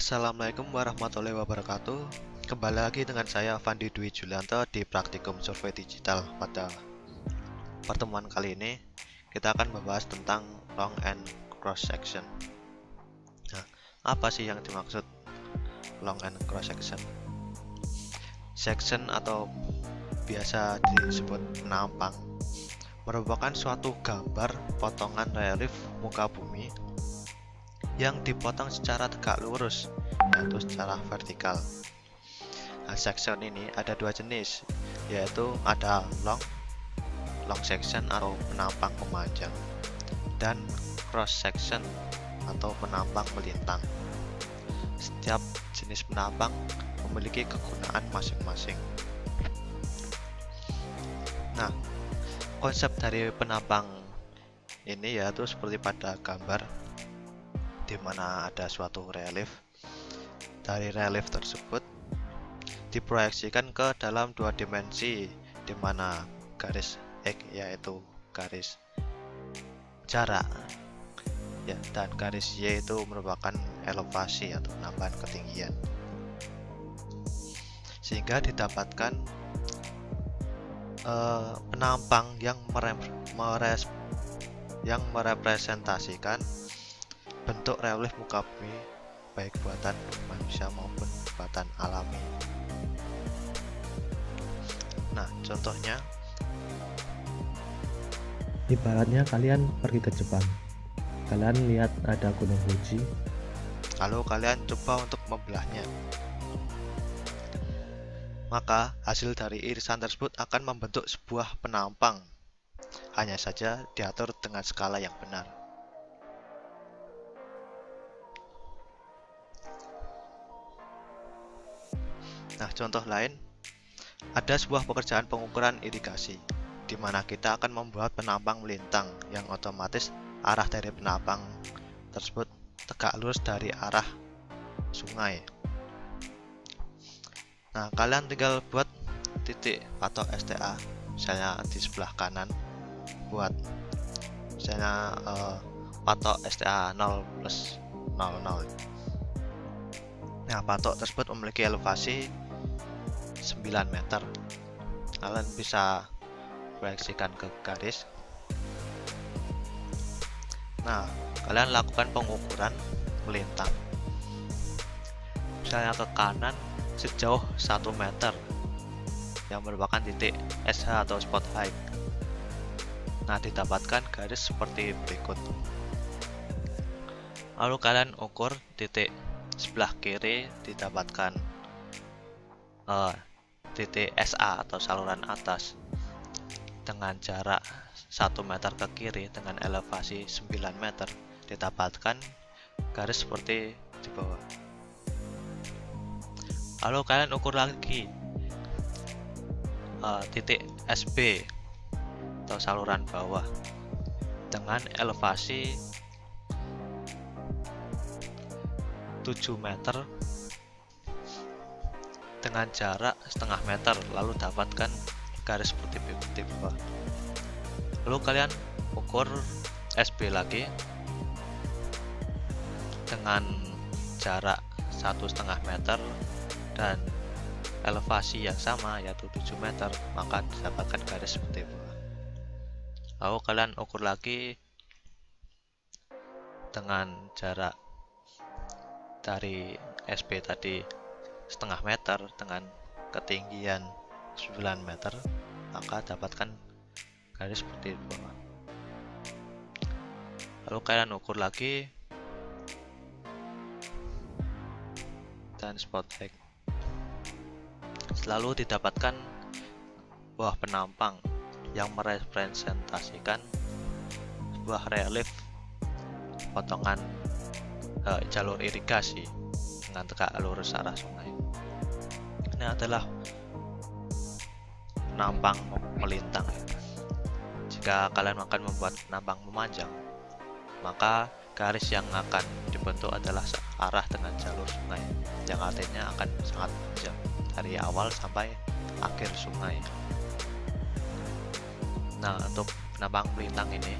Assalamualaikum warahmatullahi wabarakatuh. Kembali lagi dengan saya Fandi Dwi Julianto di Praktikum Survei Digital. Pada pertemuan kali ini kita akan membahas tentang long and cross section. Nah, apa sih yang dimaksud long and cross section? Section atau biasa disebut penampang merupakan suatu gambar potongan relief muka bumi yang dipotong secara tegak lurus, yaitu secara vertikal. Nah, section ini ada dua jenis, yaitu ada long section atau penampang memanjang, dan cross section atau penampang melintang. Setiap jenis penampang memiliki kegunaan masing-masing. Nah, konsep dari penampang ini yaitu seperti pada gambar, di mana ada suatu relief. Dari relief tersebut diproyeksikan ke dalam dua dimensi, di mana garis X yaitu garis jarak ya, dan garis Y itu merupakan elevasi atau penambahan ketinggian, sehingga didapatkan penampang yang merepresentasikan bentuk relief muka bumi baik buatan manusia maupun buatan alami. Nah, contohnya ibaratnya kalian pergi ke Jepang, kalian lihat ada Gunung Fuji, lalu kalian coba untuk membelahnya, maka hasil dari irisan tersebut akan membentuk sebuah penampang, hanya saja diatur dengan skala yang benar. Nah, contoh lain, ada sebuah pekerjaan pengukuran irigasi, di mana kita akan membuat penampang melintang yang otomatis arah dari penampang tersebut tegak lurus dari arah sungai. Nah, kalian tinggal buat titik patok STA, misalnya di sebelah kanan, buat misalnya patok STA 0+00. Nah, patok tersebut memiliki elevasi 9 meter. Kalian bisa proyeksikan ke garis. Nah, kalian lakukan pengukuran melintang, misalnya ke kanan sejauh 1 meter, yang merupakan titik SH atau spot height. Nah, didapatkan garis seperti berikut. Lalu kalian ukur titik sebelah kiri, didapatkan titik SA atau saluran atas dengan jarak 1 meter ke kiri dengan elevasi 9 meter, didapatkan garis seperti di bawah. Lalu kalian ukur lagi titik SB atau saluran bawah dengan elevasi 7 meter dengan jarak setengah meter, lalu dapatkan garis seperti di bawah. Lalu kalian ukur SB lagi dengan jarak 1,5 meter dan elevasi yang sama yaitu 7 meter, maka didapatkan garis seperti bawah. Lalu kalian ukur lagi dengan jarak dari SB tadi setengah meter dengan ketinggian 9 meter, maka dapatkan garis seperti di bawah. Lalu kalian ukur lagi dan spot height, lalu didapatkan buah penampang yang merepresentasikan sebuah relief potongan jalur irigasi dengan tegak lurus arah sungai. Ini adalah penampang melintang. Jika kalian akan membuat penampang memanjang, maka garis yang akan dibentuk adalah searah dengan jalur sungai, yang artinya akan sangat panjang dari awal sampai akhir sungai. Nah, untuk penampang melintang ini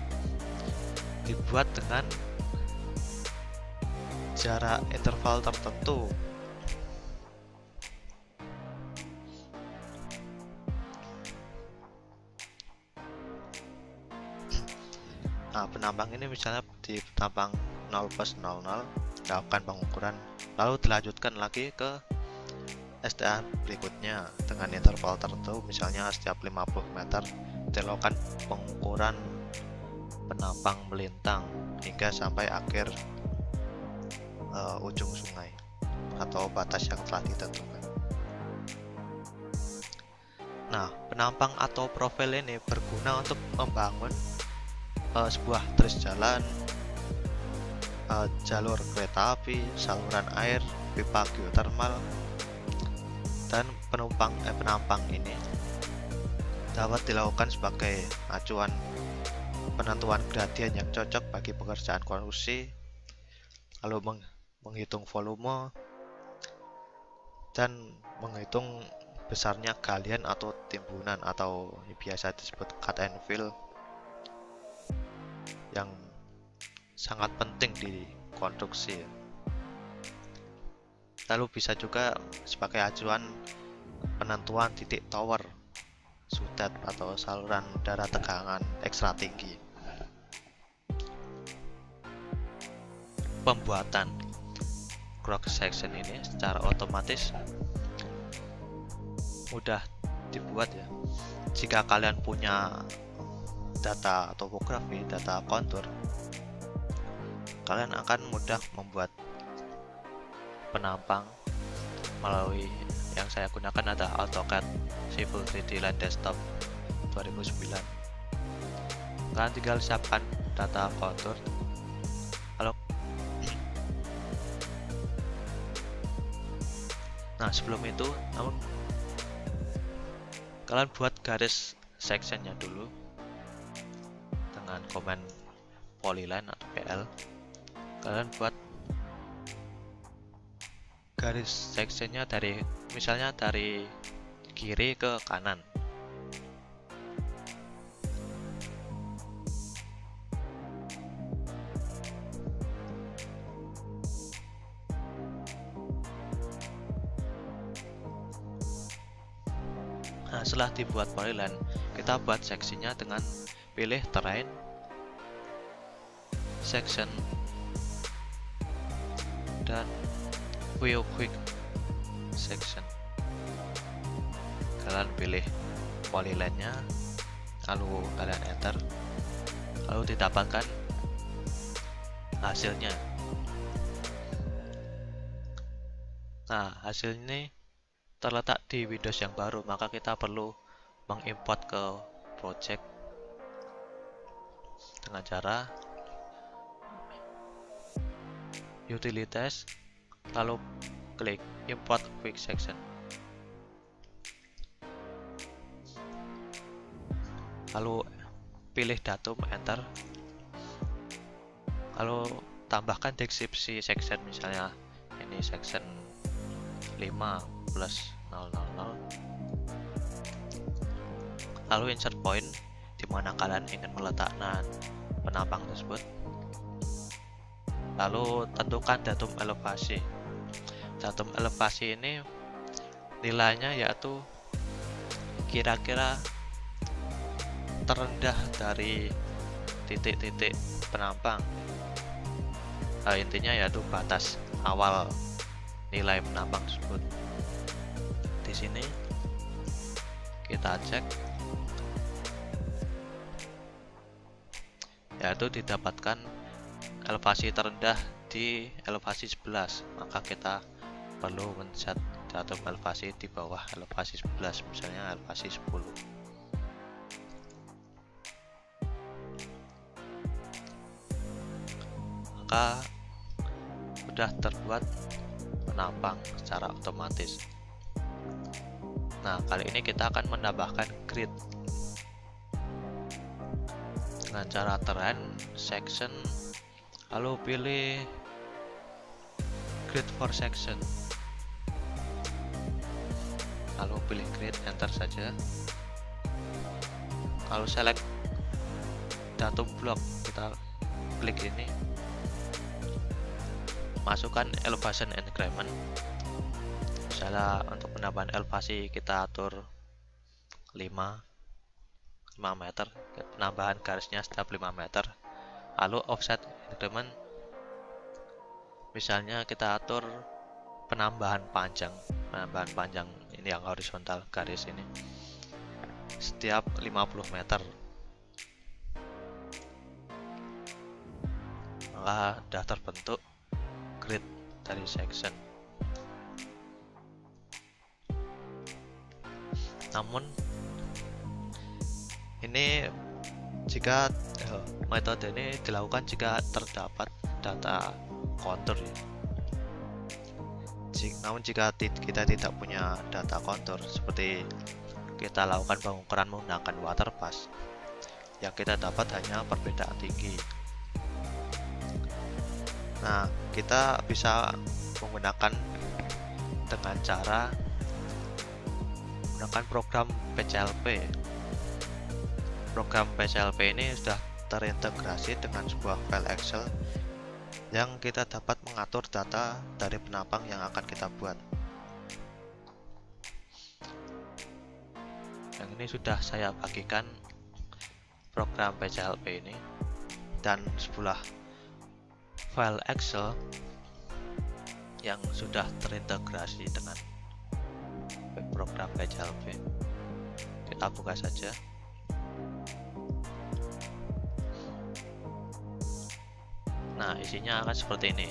dibuat dengan jarak interval tertentu. Nah, penampang ini misalnya di penampang 0+00 dilakukan pengukuran, lalu dilanjutkan lagi ke STA berikutnya dengan interval tertentu, misalnya setiap 50 meter dilakukan pengukuran penampang melintang hingga sampai akhir ujung sungai atau batas yang telah ditentukan. Nah, penampang atau profil ini berguna untuk membangun sebuah tris jalan, jalur kereta api, saluran air, pipa geotermal, dan penampang ini dapat dilakukan sebagai acuan penentuan gradien yang cocok bagi pekerjaan konstruksi, lalu menghitung volume dan menghitung besarnya galian atau timbunan atau biasa disebut cut and fill yang sangat penting di konstruksi. Lalu bisa juga sebagai acuan penentuan titik tower sudet atau saluran udara tegangan ekstra tinggi. Pembuatan cross section ini secara otomatis mudah dibuat ya. Jika kalian punya data topografi, data kontur, kalian akan mudah membuat penampang melalui yang saya gunakan ada AutoCAD Civil 3D Line Desktop 2009. Kalian tinggal siapkan data kontur, lalu nah sebelum itu namun kalian buat garis sectionnya dulu dengan command polyline atau PL. Kalian buat garis sectionnya misalnya dari kiri ke kanan. Nah, setelah dibuat polyline, kita buat seksinya dengan pilih terrain, section, dan view quick section. Kalian pilih polyline-nya, lalu kalian enter, lalu didapatkan hasilnya. Nah, hasil ini terletak di Windows yang baru, maka kita perlu mengimport ke project dengan cara utilities, lalu klik import quick section, lalu pilih datum, enter, lalu tambahkan deskripsi section, misalnya ini section 5+000, lalu insert point di mana kalian ingin meletakkan penampang tersebut, lalu tentukan datum elevasi. Datum elevasi ini nilainya yaitu kira-kira terendah dari titik-titik penampang. Intinya yaitu batas awal nilai penampang tersebut. Di sini kita cek, yaitu didapatkan elevasi terendah di elevasi 11, maka kita perlu men-set datum elevasi di bawah elevasi 11, misalnya elevasi 10. Maka sudah terbuat penampang secara otomatis. Nah, kali ini kita akan menambahkan grid dengan cara terrain, section, lalu pilih grid for section, lalu pilih grid, enter saja, lalu select datum block, kita klik ini, masukkan elevation increment. Misalnya untuk penambahan elevasi kita atur 5 meter, penambahan garisnya setiap 5 meter. Lalu offset increment, misalnya kita atur penambahan panjang ini yang horizontal, garis ini setiap 50 meter. Maka sudah terbentuk grid dari section. Namun ini jika metode ini dilakukan jika terdapat data kontur ya. Namun jika kita tidak punya data kontur, seperti kita lakukan pengukuran menggunakan water pass, yang kita dapat hanya perbedaan tinggi. Nah, kita bisa menggunakan dengan cara menggunakan program PCLP. Program PCLP ini sudah terintegrasi dengan sebuah file Excel yang kita dapat mengatur data dari penambang yang akan kita buat. Yang ini sudah saya bagikan program PCLP ini dan sebuah file Excel yang sudah terintegrasi dengan program PCLP. Kita buka saja. Nah, isinya akan seperti ini.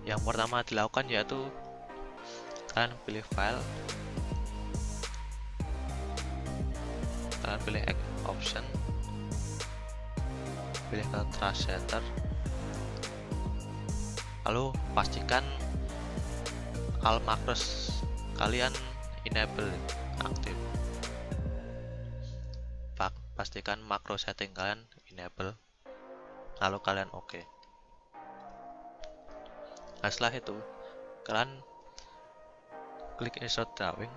Yang pertama dilakukan yaitu kalian pilih file, kalian pilih option, pilih ke trace center, lalu pastikan all macros kalian enable aktif. Pastikan makro setting kalian enable, lalu kalian oke. Nah, setelah itu kalian klik insert drawing.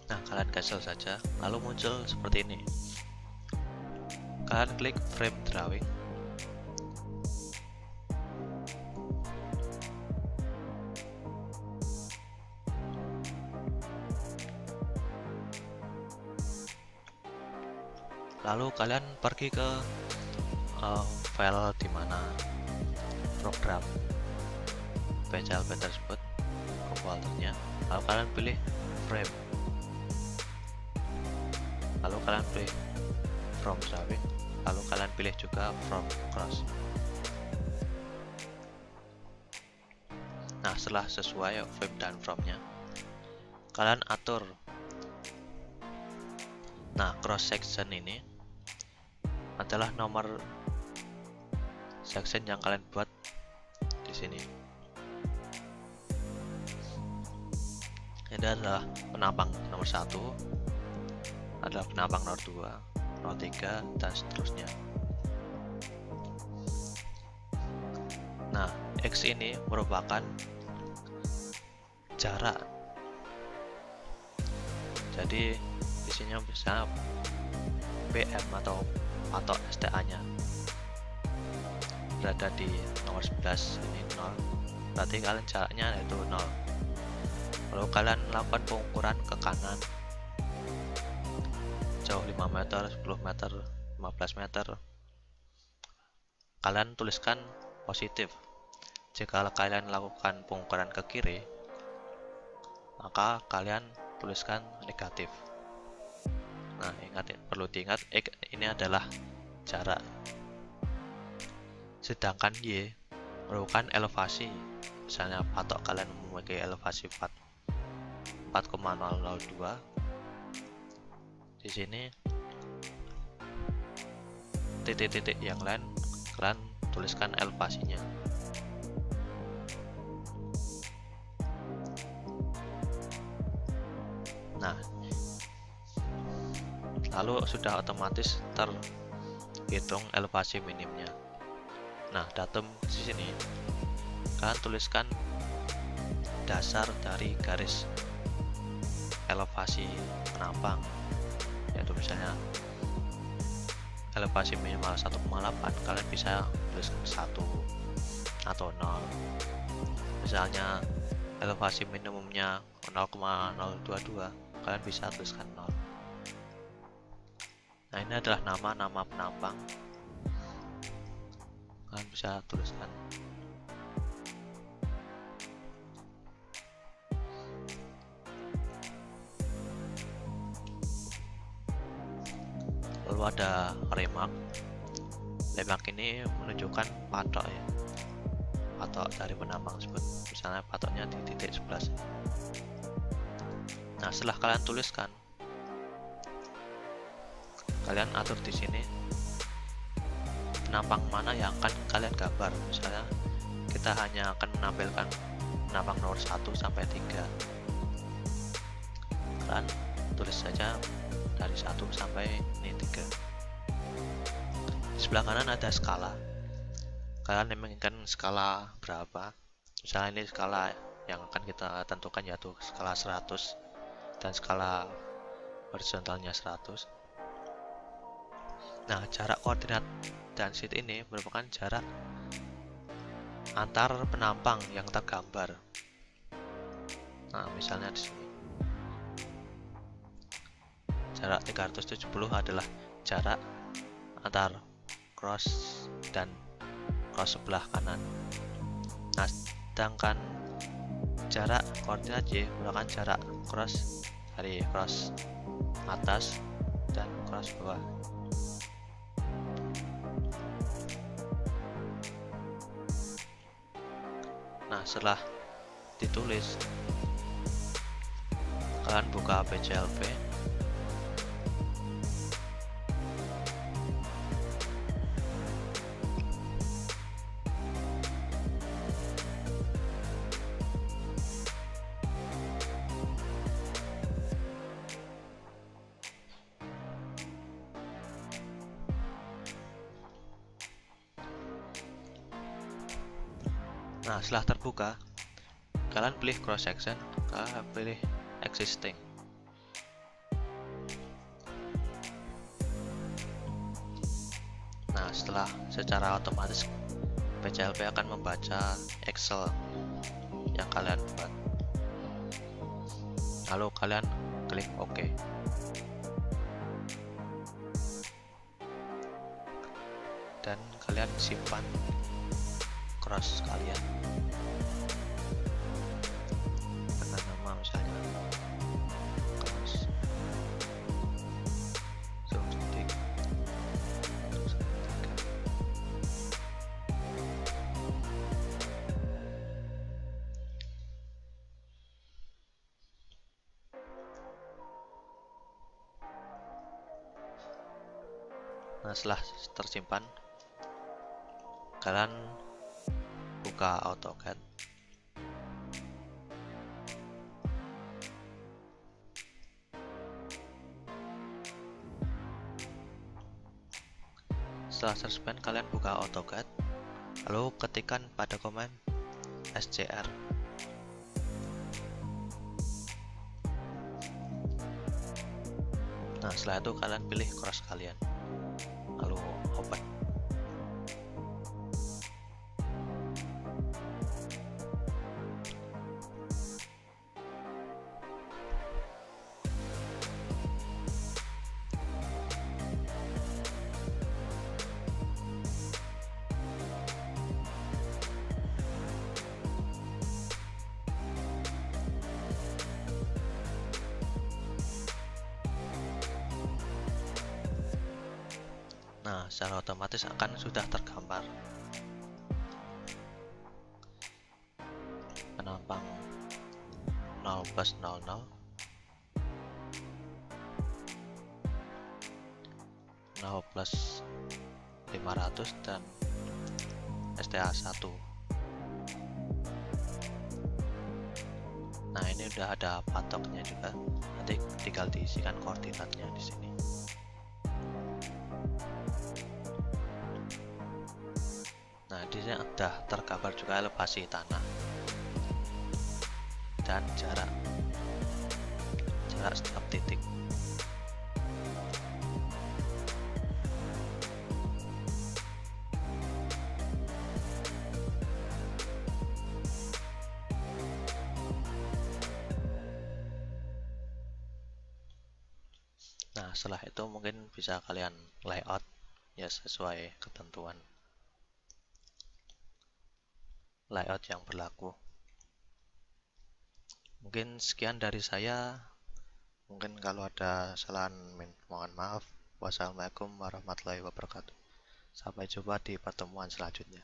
Nah, kalian cancel saja, lalu muncul seperti ini. Kalian klik frame drawing. Lalu kalian pergi ke file di mana program PCLP tersebut, ke foldernya. Lalu kalian pilih frame. Lalu kalian pilih from drawing. Lalu kalian pilih juga from cross. Nah, setelah sesuai frame dan from-nya, kalian atur. Nah, cross section ini adalah nomor section yang kalian buat di sini. Ini adalah penambang nomor 1, adalah penambang nomor 2, nomor 3, dan seterusnya. Nah, X ini merupakan jarak. Jadi di sini bisa PM atau STA nya berada di nomor 11, ini 0, berarti kalian jaraknya yaitu 0. Lalu kalian lakukan pengukuran ke kanan jauh 5 meter, 10 meter, 15 meter. Kalian tuliskan positif. Jika kalian lakukan pengukuran ke kiri, maka kalian tuliskan negatif. Nah, perlu diingat X ini adalah jarak, sedangkan Y merupakan elevasi. Misalnya patok kalian memiliki elevasi 4,002. Di sini titik-titik yang lain kalian tuliskan elevasinya. Nah, lalu sudah otomatis terhitung elevasi minimnya. Nah, datum di sini kalian tuliskan dasar dari garis elevasi penampang, yaitu misalnya elevasi minimal 1,8, kalian bisa tuliskan 1 atau 0. Misalnya elevasi minimumnya 0,022, kalian bisa tuliskan 0. Nah, ini adalah nama penampang, kalian bisa tuliskan. Lalu ada remark. Remark ini menunjukkan patok ya, patok dari penampang tersebut. Misalnya patoknya di titik 11. Nah, setelah kalian tuliskan, kalian atur di sini penampang mana yang akan kalian gambar. Misalnya kita hanya akan menampilkan penampang nomor 1 sampai 3. Kalian tulis saja dari 1 sampai ini 3. Di sebelah kanan ada skala. Kalian menginginkan skala berapa? Misalnya ini skala yang akan kita tentukan, yaitu skala 100 dan skala horizontalnya 100. Nah, jarak koordinat dan sheet ini merupakan jarak antar penampang yang tergambar. Nah, misalnya di sini jarak 370 adalah jarak antar cross dan cross sebelah kanan. Nah, sedangkan jarak koordinat Y merupakan jarak cross dari cross atas dan cross bawah. Nah, setelah ditulis, kalian buka PCLP. Nah, setelah terbuka, kalian pilih cross section, kalian pilih existing. Nah, secara otomatis PCLP akan membaca Excel yang kalian buat. Lalu kalian klik OK. Dan kalian simpan cross kalian dengan nama misalnya cross subtik 3. Nah, setelah tersimpan, kalian buka AutoCAD. Setelah tersimpan, kalian buka AutoCAD, lalu ketikkan pada command SCR. Nah, setelah itu kalian pilih cross kalian, lalu open. Nah, secara otomatis akan sudah tergambar penampang 0+00, 0+500 dan STA1. Nah, ini udah ada patoknya juga. Nanti tinggal diisikan koordinatnya di sini. Nah, di sini sudah tergambar juga elevasi tanah dan jarak setiap titik. Nah, setelah itu mungkin bisa kalian layout ya sesuai ketentuan layout yang berlaku. Mungkin sekian dari saya. Mungkin kalau ada kesalahan mohon maaf. Wassalamualaikum warahmatullahi wabarakatuh. Sampai jumpa di pertemuan selanjutnya.